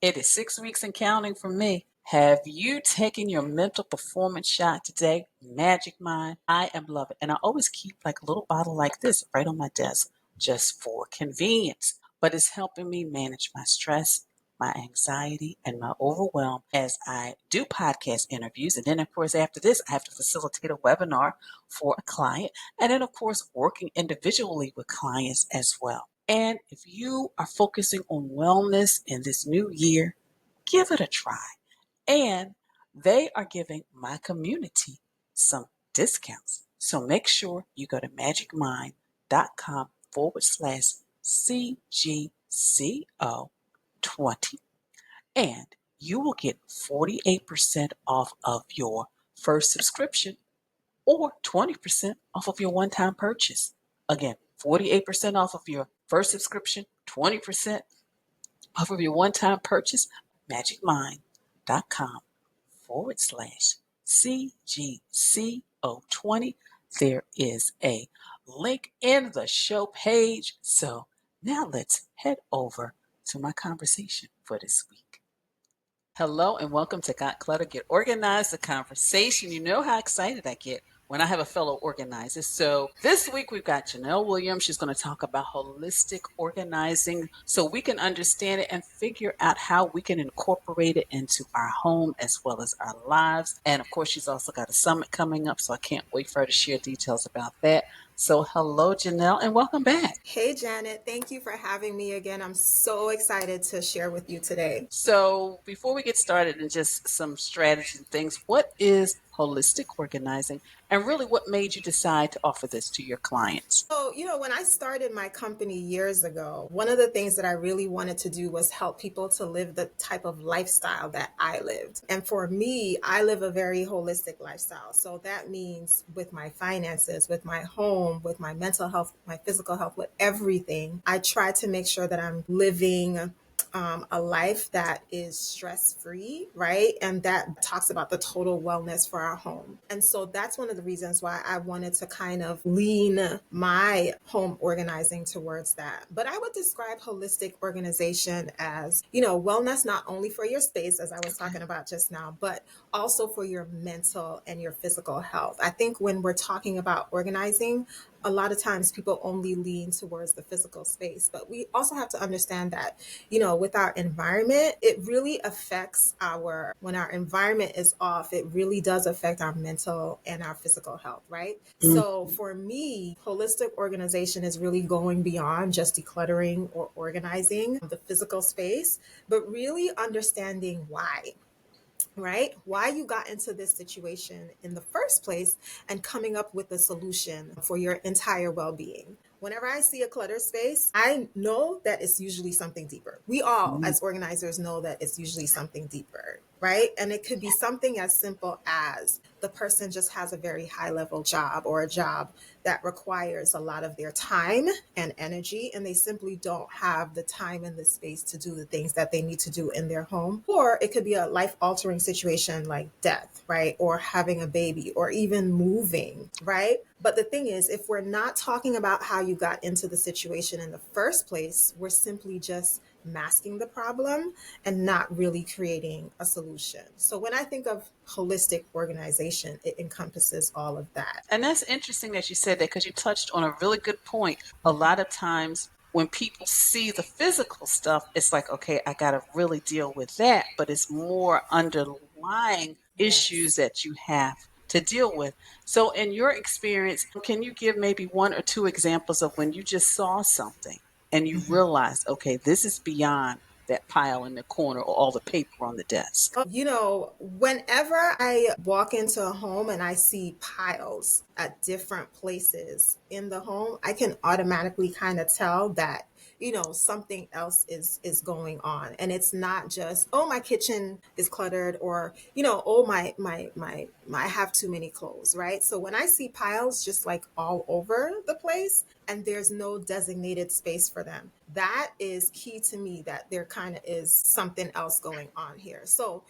It is 6 weeks and counting for me. Have you taken your mental performance shot today? Magic Mind. I am loving it. And I always keep like a little bottle like this right on my desk just for convenience. But it's helping me manage my stress, my anxiety, and my overwhelm as I do podcast interviews. And then, of course, after this, I have to facilitate a webinar for a client. And then, of course, working individually with clients as well. And if you are focusing on wellness in this new year, give it a try. And they are giving my community some discounts. So make sure you go to magicmind.com/CGCO20 and you will get 48% off of your first subscription or 20% off of your one-time purchase. Again, 48% off of your first subscription, 20% off of your one-time purchase, magicmind.com/CGCO20. There is a link in the show page. So now let's head over to my conversation for this week. Hello and welcome to Got Clutter, Get Organized, the conversation. You know how excited I get when I have a fellow organizer. So this week we've got Janelle Williams. She's going to talk about holistic organizing so we can understand it and figure out how we can incorporate it into our home as well as our lives. And of course, she's also got a summit coming up, so I can't wait for her to share details about that. So hello, Janelle, and welcome back. Hey, Janet. Thank you for having me again. I'm so excited to share with you today. So before we get started and just some strategy and things, what is holistic organizing? And really, what made you decide to offer this to your clients? So, when I started my company years ago, one of the things that I really wanted to do was help people to live the type of lifestyle that I lived. And for me, I live a very holistic lifestyle. So that means with my finances, with my home, with my mental health, my physical health, with everything, I try to make sure that I'm living a life that is stress-free, right? And that talks about the total wellness for our home. And so that's one of the reasons why I wanted to kind of lean my home organizing towards that. But I would describe holistic organization as, wellness not only for your space, as I was talking about just now, but also for your mental and your physical health. I think when we're talking about organizing, a lot of times people only lean towards the physical space, but we also have to understand that, with our environment, it really affects when our environment is off, it really does affect our mental and our physical health, right? So for me, holistic organization is really going beyond just decluttering or organizing the physical space, but really understanding why. Right? Why you got into this situation in the first place and coming up with a solution for your entire well-being. Whenever I see a clutter space, I know that it's usually something deeper. We all, as organizers, know that it's usually something deeper, right? And it could be something as simple as the person just has a very high level job or a job that requires a lot of their time and energy, and they simply don't have the time and the space to do the things that they need to do in their home. Or it could be a life altering situation like death, right? Or having a baby or even moving, right? But the thing is, if we're not talking about how you got into the situation in the first place, we're simply just masking the problem and not really creating a solution. So when I think of holistic organization, it encompasses all of that. And that's interesting that you said that because you touched on a really good point. A lot of times when people see the physical stuff, it's like, okay, I got to really deal with that. But it's more underlying issues that you have to deal with. So in your experience, can you give maybe one or two examples of when you just saw something and you realized, okay, this is beyond that pile in the corner or all the paper on the desk? Whenever I walk into a home and I see piles at different places in the home, I can automatically kind of tell that something else is going on, and it's not just, oh, my kitchen is cluttered, or oh, my I have too many clothes, right? So when I see piles just like all over the place and there's no designated space for them, that is key to me, that there kind of is something else going on here. So,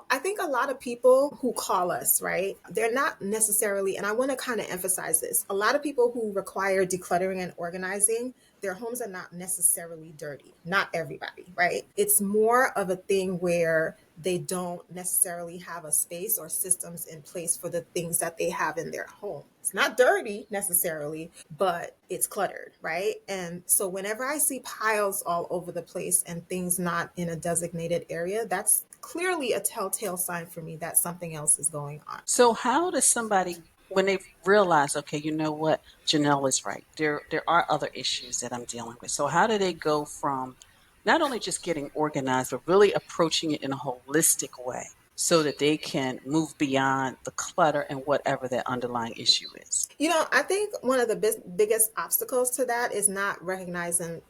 I think a lot of people who call us, right, they're not necessarily, and I want to kind of emphasize this, a lot of people who require decluttering and organizing, their homes are not necessarily dirty. Not everybody, right? It's more of a thing where they don't necessarily have a space or systems in place for the things that they have in their home. It's not dirty necessarily, but it's cluttered, right? And so whenever I see piles all over the place and things not in a designated area, that's clearly a telltale sign for me that something else is going on. So how does somebody, when they realize, okay, you know what, Janelle is right. There are other issues that I'm dealing with. So how do they go from not only just getting organized, but really approaching it in a holistic way so that they can move beyond the clutter and whatever that underlying issue is? I think one of the biggest obstacles to that is not recognizing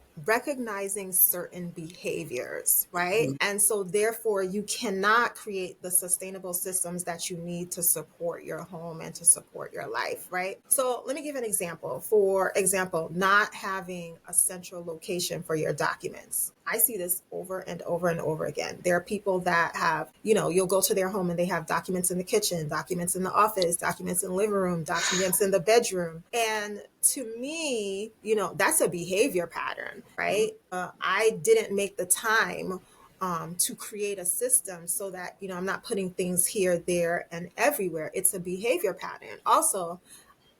certain behaviors, right? Mhm. And so therefore you cannot create the sustainable systems that you need to support your home and to support your life, right? So let me give an example. For example, not having a central location for your documents. I see this over and over and over again. There are people that have, you'll go to their home and they have documents in the kitchen, documents in the office, documents in the living room, documents in the bedroom. And to me, that's a behavior pattern, right? I didn't make the time to create a system so that, I'm not putting things here, there, and everywhere. It's a behavior pattern. Also,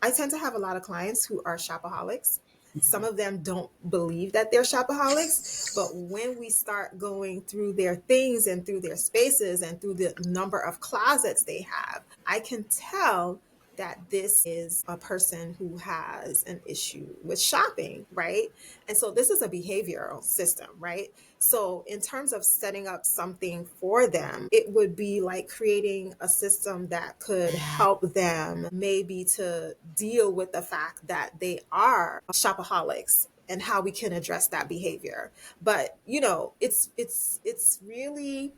I tend to have a lot of clients who are shopaholics. Some of them don't believe that they're shopaholics, but when we start going through their things and through their spaces and through the number of closets they have, I can tell that this is a person who has an issue with shopping, right? And so this is a behavioral system, right? So, in terms of setting up something for them, it would be like creating a system that could help them maybe to deal with the fact that they are shopaholics and how we can address that behavior. But, it's really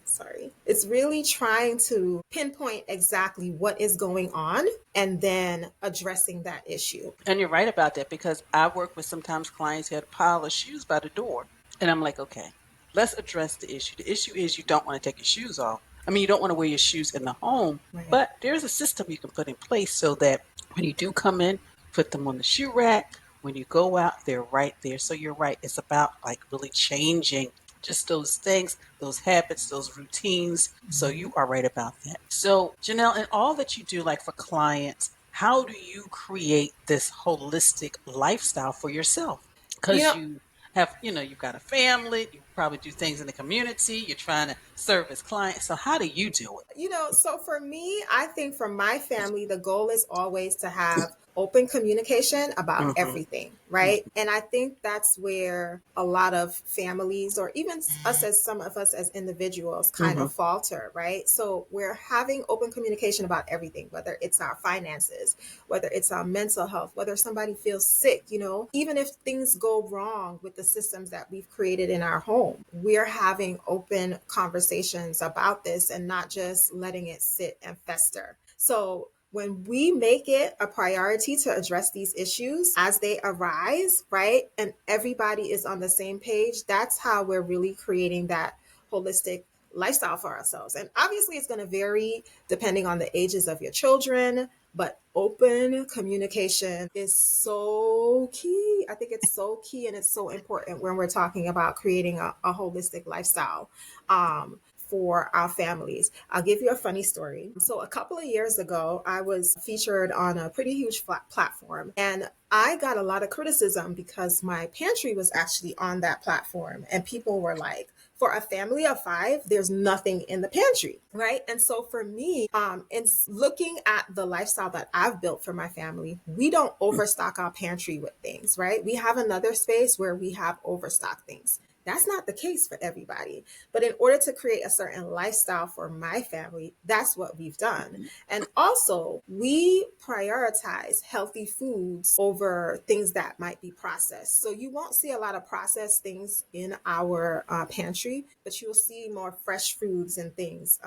sorry. It's really trying to pinpoint exactly what is going on and then addressing that issue. And you're right about that because I work with sometimes clients who had a pile of shoes by the door. And I'm like, okay, let's address the issue. The issue is you don't want to take your shoes off. I mean, you don't want to wear your shoes in the home, Right. but there's a system you can put in place so that when you do come in, put them on the shoe rack. When you go out, they're right there. So you're right. It's about like really changing just those things, those habits, those routines. So Mhm. you are right about that. So, Janelle, in all that you do, like for clients, how do you create this holistic lifestyle for yourself? You Because know, you have, you've got a family, you probably do things in the community, you're trying to service clients. So, how do you do it? so for me, I think for my family, the goal is always to have open communication about Mm-hmm. everything, right? And I think that's where a lot of families, or even us as some of us as individuals, kind Mm-hmm. of falter, right? So we're having open communication about everything, whether it's our finances, whether it's our mental health, whether somebody feels sick, even if things go wrong with the systems that we've created in our home, we're having open conversations about this and not just letting it sit and fester. So when we make it a priority to address these issues as they arise, right, and everybody is on the same page, that's how we're really creating that holistic lifestyle for ourselves. And obviously, it's going to vary depending on the ages of your children, but open communication is so key. I think it's so key and it's so important when we're talking about creating a holistic lifestyle. For our families. I'll give you a funny story. So, a couple of years ago, I was featured on a pretty huge platform, and I got a lot of criticism because my pantry was actually on that platform, and people were like, for a family of five, there's nothing in the pantry, right? And so for me, in looking at the lifestyle that I've built for my family, we don't overstock our pantry with things, right? We have another space where we have overstock things. That's not the case for everybody. But in order to create a certain lifestyle for my family, that's what we've done. And also, we prioritize healthy foods over things that might be processed. So you won't see a lot of processed things in our pantry, but you'll see more fresh foods and things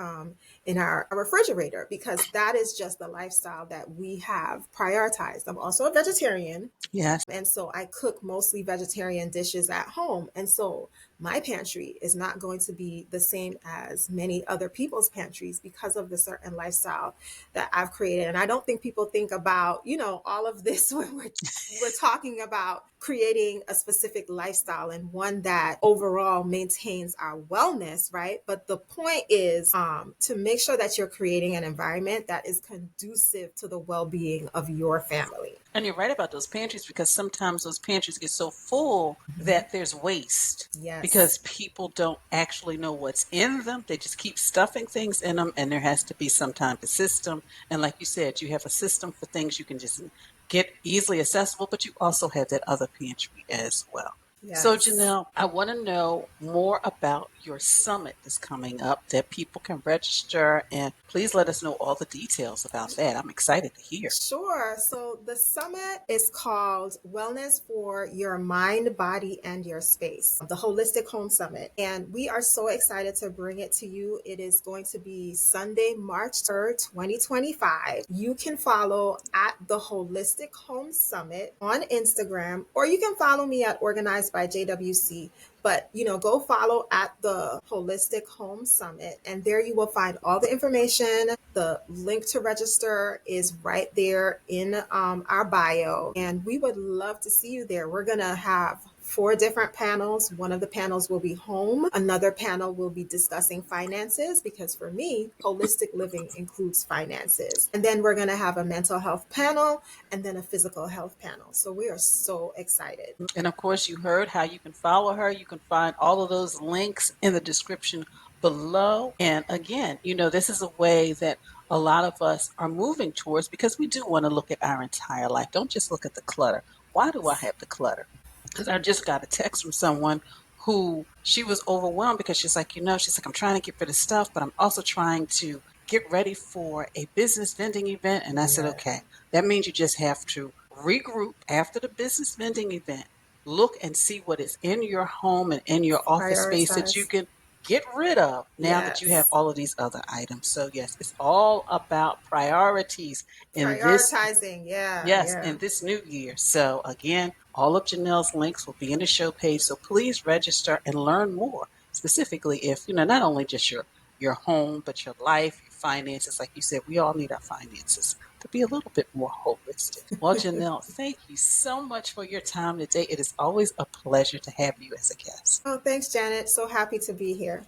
in our refrigerator, because that is just the lifestyle that we have prioritized. I'm also a vegetarian. Yes. And so I cook mostly vegetarian dishes at home. And so my pantry is not going to be the same as many other people's pantries because of the certain lifestyle that I've created. And I don't think people think about, all of this when we're talking about creating a specific lifestyle and one that overall maintains our wellness, right? But the point is to make sure that you're creating an environment that is conducive to the well-being of your family. And you're right about those pantries, because sometimes those pantries get so full that there's waste Yes. because people don't actually know what's in them. They just keep stuffing things in them, and there has to be some type of system. And like you said, you have a system for things you can just get easily accessible, but you also have that other pantry as well. So, Yes. Janelle, I want to know more about your summit that's coming up that people can register, and please let us know all the details about that. I'm excited to hear. Sure. So the summit is called Wellness for Your Mind, Body, and Your Space, the Holistic Home Summit. And we are so excited to bring it to you. It is going to be Sunday, March 3rd, 2025. You can follow at the Holistic Home Summit on Instagram, or you can follow me at Organized by JWC. But go follow at the Holistic Home Summit, and there you will find all the information. The link to register is right there in our bio, and we would love to see you there. We're gonna have 4 different panels. One of the panels will be home. Another panel will be discussing finances, because for me, holistic living includes finances. And then we're going to have a mental health panel and then a physical health panel. So we are so excited. And of course, you heard how you can follow her. You can find all of those links in the description below. And again, this is a way that a lot of us are moving towards, because we do want to look at our entire life. Don't just look at the clutter. Why do I have the clutter? Because I just got a text from someone who, she was overwhelmed because she's like, I'm trying to get rid of stuff, but I'm also trying to get ready for a business vending event. And I said, Yeah. okay, that means you just have to regroup after the business vending event. Look and see what is in your home and in your office space that you Prioritize. can get rid of now that you have Yes. all of these other items. So yes, it's all about priorities in this. Prioritizing. Yeah. Yes, Yeah. in this new year. So again, all of Janelle's links will be in the show page. So please register and learn more. Specifically, if not only just your home, but your life, your finances. Like you said, we all need our finances to be a little bit more holistic. Well, Janelle, thank you so much for your time today. It is always a pleasure to have you as a guest. Oh, thanks, Janet. So happy to be here.